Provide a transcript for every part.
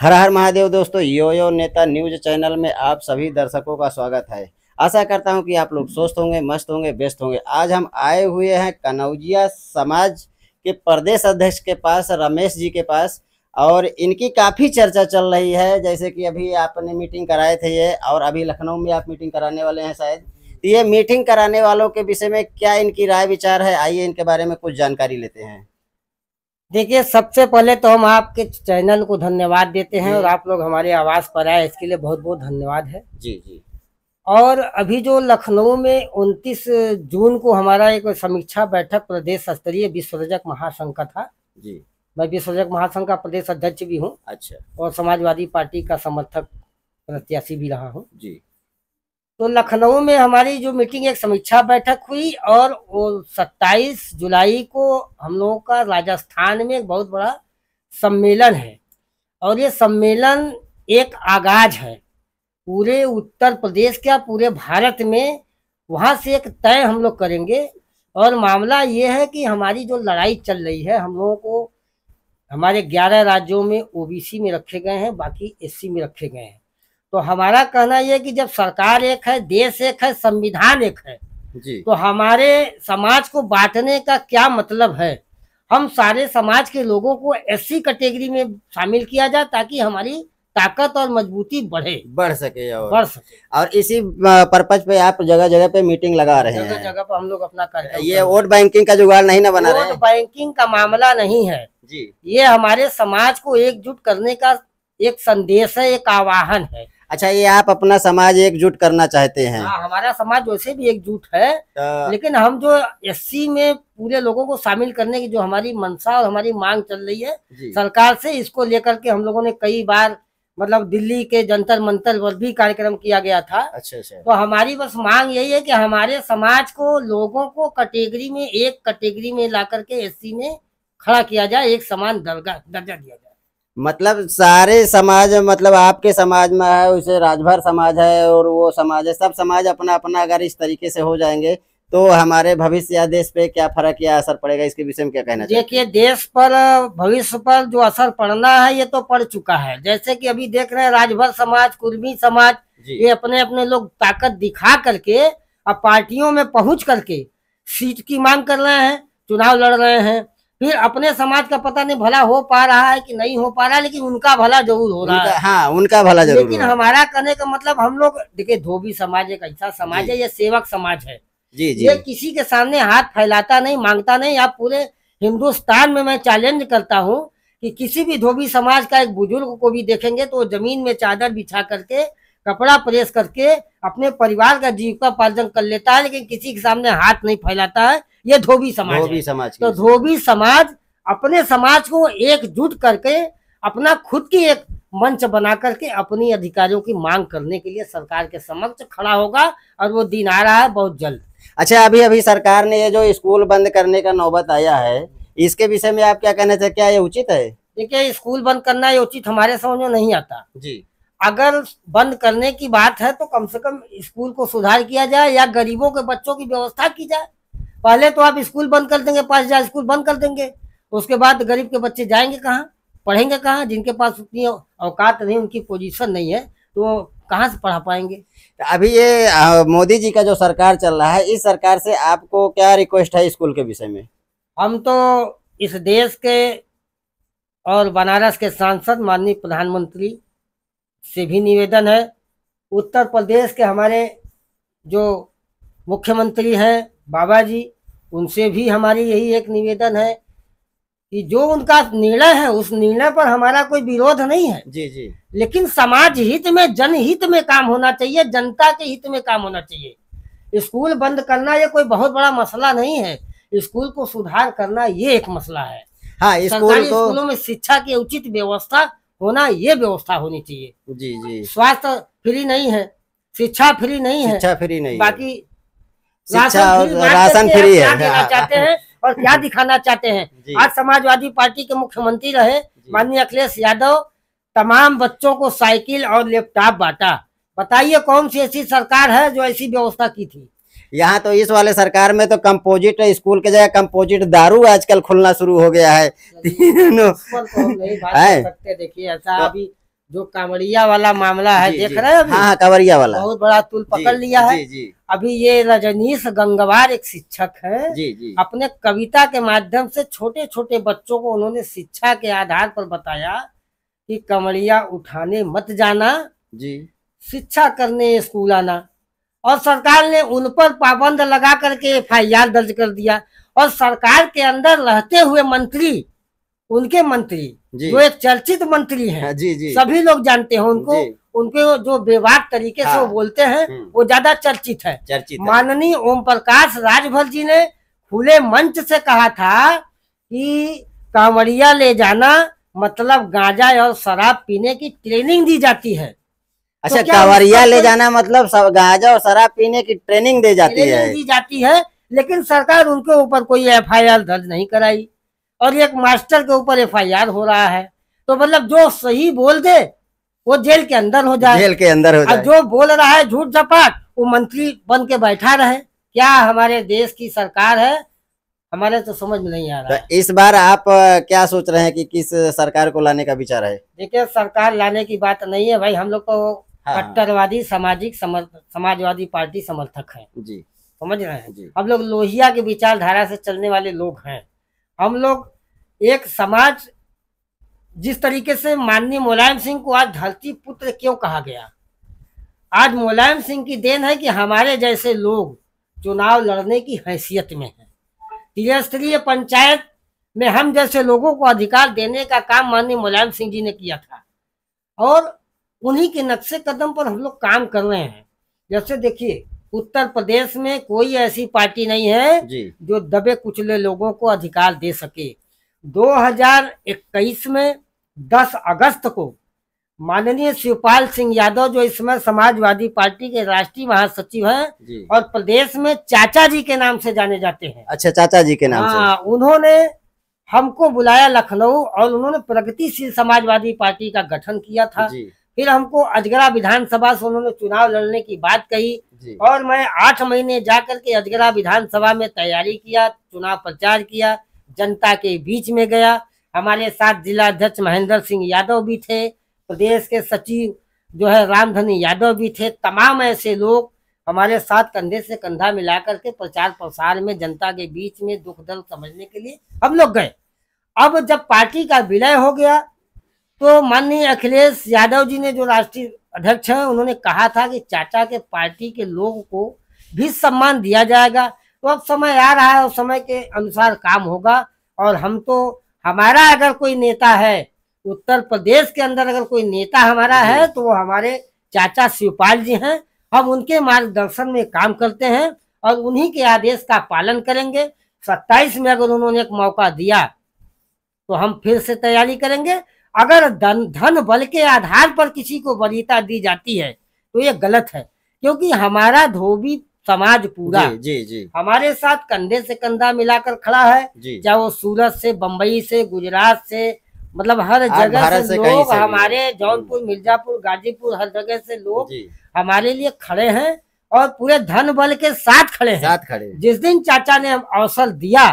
हर हर महादेव दोस्तों, यो नेता news channel में आप सभी दर्शकों का स्वागत है। आशा करता हूं कि आप लोग स्वस्थ होंगे, मस्त होंगे, व्यस्त होंगे। आज हम आए हुए हैं कनौजिया समाज के प्रदेश अध्यक्ष के पास, रमेश जी के पास, और इनकी काफ़ी चर्चा चल रही है। जैसे कि अभी आपने मीटिंग कराए थे ये, और अभी लखनऊ में आप मीटिंग कराने वाले हैं शायद। तो ये मीटिंग कराने वालों के विषय में क्या इनकी राय विचार है, आइए इनके बारे में कुछ जानकारी लेते हैं। देखिए, सबसे पहले तो हम आपके चैनल को धन्यवाद देते हैं और आप लोग हमारे आवाज पर आए, इसके लिए बहुत बहुत धन्यवाद है। जी जी। और अभी जो लखनऊ में 29 जून को हमारा एक समीक्षा बैठक प्रदेश स्तरीय विश्व रजक महासंघ का था। जी। मैं विश्व रजक महासंघ का प्रदेश अध्यक्ष भी हूँ। अच्छा। और समाजवादी पार्टी का समर्थक प्रत्याशी भी रहा हूँ। जी। तो लखनऊ में हमारी जो मीटिंग, एक समीक्षा बैठक हुई, और वो 27 जुलाई को हम लोगों का राजस्थान में एक बहुत बड़ा सम्मेलन है। और ये सम्मेलन एक आगाज है पूरे उत्तर प्रदेश का, पूरे भारत में। वहाँ से एक तय हम लोग करेंगे। और मामला ये है कि हमारी जो लड़ाई चल रही है, हम लोगों को हमारे 11 राज्यों में ओबीसी में रखे गए हैं, बाकी एससी में रखे गए हैं। तो हमारा कहना यह है कि जब सरकार एक है, देश एक है, संविधान एक है, जी। तो हमारे समाज को बांटने का क्या मतलब है। हम सारे समाज के लोगों को एससी कैटेगरी में शामिल किया जाए ताकि हमारी ताकत और मजबूती बढ़ सके। और इसी पर्पज पे आप जगह जगह पे मीटिंग लगा रहे हैं। जगह जगह पर हम लोग अपना कार्यक्रम, ये वोट बैंकिंग का जुगाड़ नहीं ना बना रहे हैं? वोट बैंकिंग का मामला नहीं है जी। ये हमारे समाज को एकजुट करने का एक संदेश है, एक आह्वान है। अच्छा, ये आप अपना समाज एकजुट करना चाहते हैं? हाँ, हमारा समाज वैसे भी एकजुट है, लेकिन हम जो एससी में पूरे लोगों को शामिल करने की जो हमारी मंशा और हमारी मांग चल रही है सरकार से, इसको लेकर के हम लोगों ने कई बार, मतलब दिल्ली के जंतर मंतर पर भी कार्यक्रम किया गया था। अच्छा अच्छा। तो हमारी बस मांग यही है कि हमारे समाज को, लोगों को कैटेगरी में, एक कैटेगरी में ला करके एससी में खड़ा किया जाए, एक समान दर्जा दिया जाए। मतलब सारे समाज, मतलब आपके समाज में है, उसे राजभर समाज है और वो समाज है, सब समाज अपना अपना अगर इस तरीके से हो जाएंगे तो हमारे भविष्य या देश पे क्या फर्क या असर पड़ेगा, इसके विषय में क्या कहना चाहिए? देखिए, देश पर, भविष्य पर जो असर पड़ना है ये तो पड़ चुका है। जैसे कि अभी देख रहे हैं, राजभर समाज, कुर्मी समाज, ये अपने अपने लोग ताकत दिखा करके अब पार्टियों में पहुंच करके सीट की मांग कर रहे हैं, चुनाव लड़ रहे हैं। फिर अपने समाज का पता नहीं भला हो पा रहा है कि नहीं हो पा रहा है, लेकिन उनका भला जरूर हो रहा है। हाँ, उनका भला जरूर। लेकिन हमारा कहने का मतलब, हम लोग देखिए, धोबी समाज एक ऐसा समाज है, ये सेवक समाज है। जी जी। ये किसी के सामने हाथ फैलाता नहीं, मांगता नहीं। आप पूरे हिंदुस्तान में मैं चैलेंज करता हूँ कि किसी भी धोबी समाज का एक बुजुर्ग को भी देखेंगे तो जमीन में चादर बिछा करके, कपड़ा प्रेस करके अपने परिवार का जीविकोपार्जन कर लेता है, लेकिन किसी के सामने हाथ नहीं फैलाता है। ये धोबी समाज। तो धोबी समाज अपने समाज को एकजुट करके, अपना खुद की एक मंच बना करके अपनी अधिकारियों की मांग करने के लिए सरकार के समक्ष खड़ा होगा, और वो दिन आ रहा है बहुत जल्द। अच्छा, अभी सरकार ने ये जो स्कूल बंद करने का नौबत आया है, इसके विषय में आप क्या कहना चाहते हैं? क्या ये उचित है? देखिए, स्कूल बंद करना ये उचित हमारे समझ में नहीं आता जी। अगर बंद करने की बात है तो कम से कम स्कूल को सुधार किया जाए, या गरीबों के बच्चों की व्यवस्था की जाए। पहले तो आप स्कूल बंद कर देंगे, 5,000 स्कूल बंद कर देंगे, उसके बाद गरीब के बच्चे जाएंगे कहाँ, पढ़ेंगे कहाँ? जिनके पास उतनी औकात नहीं, उनकी पोजीशन नहीं है, तो कहाँ से पढ़ा पाएंगे? अभी ये मोदी जी का जो सरकार चल रहा है, इस सरकार से आपको क्या रिक्वेस्ट है स्कूल के विषय में? हम तो इस देश के और बनारस के सांसद माननीय प्रधानमंत्री से भी निवेदन है, उत्तर प्रदेश के हमारे जो मुख्यमंत्री हैं बाबा जी, उनसे भी हमारी यही एक निवेदन है कि जो उनका निर्णय है, उस निर्णय पर हमारा कोई विरोध नहीं है। जी जी। लेकिन समाज हित में, जनहित में काम होना चाहिए, जनता के हित में काम होना चाहिए। स्कूल बंद करना ये कोई बहुत बड़ा मसला नहीं है, स्कूल को सुधार करना ये एक मसला है। हाँ, स्कूलों में शिक्षा की उचित व्यवस्था होना, ये व्यवस्था होनी चाहिए। जी जी। स्वास्थ्य फ्री नहीं है, शिक्षा फ्री नहीं है, शिक्षा फ्री नहीं, बाकी राशन फ्री है। क्या देना चाहते हैं और क्या दिखाना चाहते हैं? आज समाजवादी पार्टी के मुख्यमंत्री रहे माननीय अखिलेश यादव, तमाम बच्चों को साइकिल और लैपटॉप बांटा। बताइए कौन सी ऐसी सरकार है जो ऐसी व्यवस्था की थी? यहाँ तो इस वाले सरकार में तो कंपोजिट स्कूल के जगह कंपोजिट दारू आजकल खुलना शुरू हो गया है। देखिए, ऐसा अभी जो कांवड़िया वाला मामला है, जी, देख जी। रहे हैं अभी, हाँ हाँ, कांवरिया वाला। बहुत बड़ा तूल पकड़ लिया है। जी जी अभी ये रजनीश गंगवार एक शिक्षक है, जी जी अपने कविता के माध्यम से छोटे छोटे बच्चों को उन्होंने शिक्षा के आधार पर बताया कि कमरिया उठाने मत जाना, जी शिक्षा करने स्कूल आना। और सरकार ने उन पर पाबंद लगा करके FIR दर्ज कर दिया। और सरकार के अंदर रहते हुए मंत्री, उनके मंत्री जी जो एक चर्चित मंत्री हैं, हाँ, जी जी सभी लोग जानते हैं उनको, जी। उनके जो बेबाक तरीके से हाँ। वो बोलते हैं वो ज्यादा चर्चित है। चर्चित है। माननीय ओम प्रकाश राजभर जी ने खुले मंच से कहा था कि कांवड़िया ले जाना मतलब गांजा और शराब पीने की ट्रेनिंग दी जाती है। अच्छा, तो क्या कांवरिया उसका ले कोई- जाना मतलब सब गांजा और शराब पीने की ट्रेनिंग दी जाती है। ट्रेनिंग दी जाती है, लेकिन सरकार उनके ऊपर कोई FIR दर्ज नहीं कराई। और एक मास्टर के ऊपर FIR हो रहा है। तो मतलब जो सही बोल दे वो जेल के अंदर हो जाए, जेल के अंदर हो और जाए। जो बोल रहा है झूठ झपाट वो मंत्री बन के बैठा रहे। क्या हमारे देश की सरकार है, हमारे तो समझ में नहीं आ रहा है। तो इस बार आप क्या सोच रहे हैं कि किस सरकार को लाने का विचार है? देखिए, सरकार लाने की बात नहीं है भाई, हम लोग तो हाँ। कट्टरवादी सामाजिक समाजवादी पार्टी समर्थक हैं, जी समझ रहे हैं। जी हम लोग लोहिया की विचारधारा से चलने वाले लोग हैं। हम लोग एक समाज, जिस तरीके से माननीय मुलायम सिंह को आज धरती पुत्र क्यों कहा गया, आज मुलायम सिंह की देन है कि हमारे जैसे लोग चुनाव लड़ने की हैसियत में हैं। त्रिस्तरीय पंचायत में हम जैसे लोगों को अधिकार देने का काम माननीय मुलायम सिंह जी ने किया था, और उन्हीं के नक्शे कदम पर हम लोग काम कर रहे हैं। जैसे देखिए, उत्तर प्रदेश में कोई ऐसी पार्टी नहीं है जी जो दबे कुचले लोगों को अधिकार दे सके। 2021 में 10 अगस्त को माननीय शिवपाल सिंह यादव, जो इस समय समाजवादी पार्टी के राष्ट्रीय महासचिव हैं जी। और प्रदेश में चाचा जी के नाम से जाने जाते हैं, अच्छा, चाचा जी के नाम से। हाँ, उन्होंने हमको बुलाया लखनऊ और उन्होंने प्रगतिशील समाजवादी पार्टी का गठन किया था। जी फिर हमको अजगरा विधानसभा से उन्होंने चुनाव लड़ने की बात कही, जी और मैं 8 महीने जाकर के अजगरा विधानसभा में तैयारी किया, चुनाव प्रचार किया, जनता के बीच में गया। हमारे साथ जिला अध्यक्ष महेंद्र सिंह यादव भी थे, प्रदेश के सचिव जो है रामधनी यादव भी थे। तमाम ऐसे लोग हमारे साथ कंधे से कंधा मिलाकर के प्रचार प्रसार में जनता के बीच में दुख दर्द समझने के लिए हम लोग गए। अब जब पार्टी का विलय हो गया तो माननीय अखिलेश यादव जी ने, जो राष्ट्रीय अध्यक्ष हैं, उन्होंने कहा था कि चाचा के पार्टी के लोगों को भी सम्मान दिया जाएगा। तो अब समय आ रहा है, उस समय के अनुसार काम होगा। और हम तो, हमारा अगर कोई नेता है उत्तर प्रदेश के अंदर, अगर कोई नेता हमारा है तो वो हमारे चाचा शिवपाल जी हैं। हम उनके मार्गदर्शन में काम करते हैं और उन्हीं के आदेश का पालन करेंगे। 27 में अगर उन्होंने एक मौका दिया तो हम फिर से तैयारी करेंगे। अगर धन बल के आधार पर किसी को वरीयता दी जाती है तो ये गलत है, क्योंकि हमारा धोबी समाज पूरा जी जी जी हमारे साथ कंधे से कंधा मिलाकर खड़ा है। जी। चाहे वो सूरत से, बंबई से, गुजरात से, मतलब हर आज जगह भारत से से कहीं लोग, से भी। हमारे जौनपुर, मिर्जापुर, गाजीपुर, हर जगह से लोग जी हमारे लिए खड़े हैं और पूरे धन बल के साथ खड़े हैं। साथ खड़े। जिस दिन चाचा ने अवसर दिया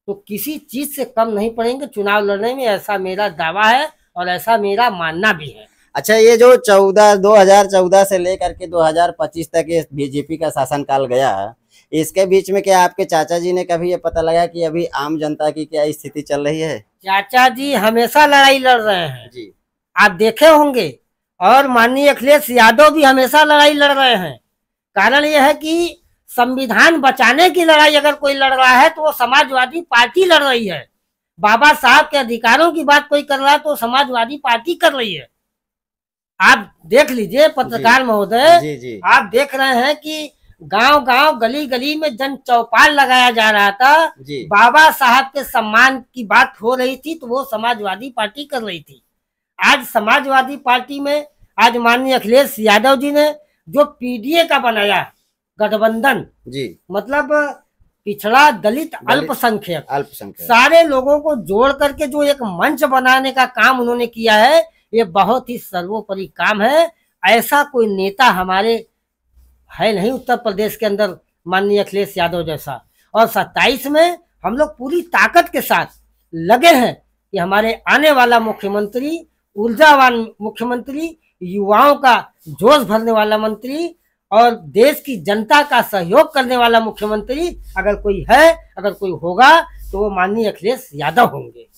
तो किसी चीज से कम नहीं पड़ेंगे चुनाव लड़ने में, ऐसा मेरा दावा है और ऐसा मेरा मानना भी है। अच्छा, ये जो 2014 से लेकर के 2025 तक ये बीजेपी का शासनकाल गया, इसके बीच में क्या आपके चाचा जी ने कभी ये पता लगा कि अभी आम जनता की क्या स्थिति चल रही है? चाचा जी हमेशा लड़ाई लड़ रहे हैं, जी आप देखे होंगे। और माननीय अखिलेश यादव भी हमेशा लड़ाई लड़ रहे हैं। कारण यह है कि संविधान बचाने की लड़ाई अगर कोई लड़ रहा है तो वो समाजवादी पार्टी लड़ रही है। बाबा साहब के अधिकारों की बात कोई कर रहा है तो समाजवादी पार्टी कर रही है। आप देख लीजिए पत्रकार महोदय, जी जी आप देख रहे हैं कि गांव गांव, गली गली में जन चौपाल लगाया जा रहा था। जी बाबा साहब के सम्मान की बात हो रही थी तो वो समाजवादी पार्टी कर रही थी। आज समाजवादी पार्टी में, आज माननीय अखिलेश यादव जी ने जो PDA का बनाया गठबंधन, जी मतलब पिछड़ा, दलित, अल्पसंख्यक, अल्पसंख्यक, सारे लोगों को जोड़ करके जो एक मंच बनाने का काम उन्होंने किया है, ये बहुत ही सर्वोपरि काम है। ऐसा कोई नेता हमारे है नहीं उत्तर प्रदेश के अंदर माननीय अखिलेश यादव जैसा। और 27 में हम लोग पूरी ताकत के साथ लगे हैं कि हमारे आने वाला मुख्यमंत्री ऊर्जावान मुख्यमंत्री, युवाओं का जोश भरने वाला मंत्री और देश की जनता का सहयोग करने वाला मुख्यमंत्री अगर कोई है, अगर कोई होगा तो वो माननीय अखिलेश यादव होंगे।